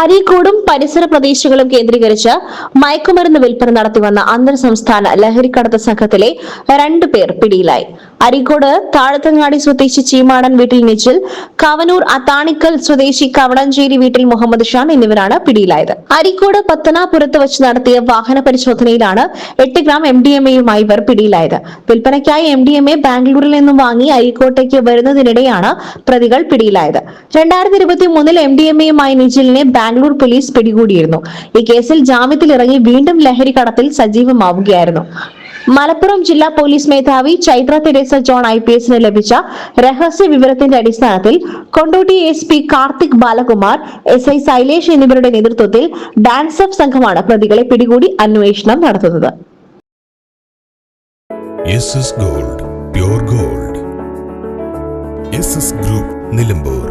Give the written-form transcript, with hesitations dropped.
അരീക്കോടും പരിസര പ്രദേശങ്ങളും കേന്ദ്രീകരിച്ച് മയക്കുമരുന്ന് വിൽപ്പന നടത്തിവന്ന അന്തർ സംസ്ഥാന ലഹരിക്കടത്ത് സംഘത്തിലെ 2 പേർ പിടിയിലായി. അരീക്കോട് താഴത്തങ്ങാടി സ്വദേശി ചീമാടൻ വീട്ടിൽ നിച്ചിൽ, കവനൂർ അത്താണിക്കൽ സ്വദേശി കവടഞ്ചേരി വീട്ടിൽ മുഹമ്മദ് ഷാൻ എന്നിവരാണ് പിടിയിലായത്. അരീക്കോട് പത്തനാപുരത്ത് വെച്ച് നടത്തിയ വാഹന പരിശോധനയിലാണ് 8 ഗ്രാം MDMA-യുമായി ഇവർ പിടിയിലായത്. വിൽപ്പനയ്ക്കായി MDMA ബാംഗ്ലൂരിൽ നിന്നും വാങ്ങി അരീക്കോട്ടേക്ക് വരുന്നതിനിടെയാണ് പ്രതികൾ പിടിയിലായത്. 2023-ൽ MDMA-യുമായി നിച്ചിലിനെ ബാംഗ്ലൂർ പോലീസ് പിടികൂടിയിരുന്നു. ഈ കേസിൽ ജാമ്യത്തിലിറങ്ങി വീണ്ടും ലഹരി കടത്തിൽ സജീവമാവുകയായിരുന്നു. മലപ്പുറം ജില്ലാ പോലീസ് മേധാവി ചൈത്ര തെരേസ ജോൺ IPS-ന് ലഭിച്ച രഹസ്യ വിവരത്തിന്റെ അടിസ്ഥാനത്തിൽ കൊണ്ടോട്ടി SP കാർത്തിക് ബാലകുമാർ, SI ശൈലേഷ് എന്നിവരുടെ നേതൃത്വത്തിൽ ഡാൻസ് ഓഫ് സംഘമാണ് പ്രതികളെ പിടികൂടി അന്വേഷണം നടത്തുന്നത്. SS Gold, Pure Gold. SS Group, Nilambur.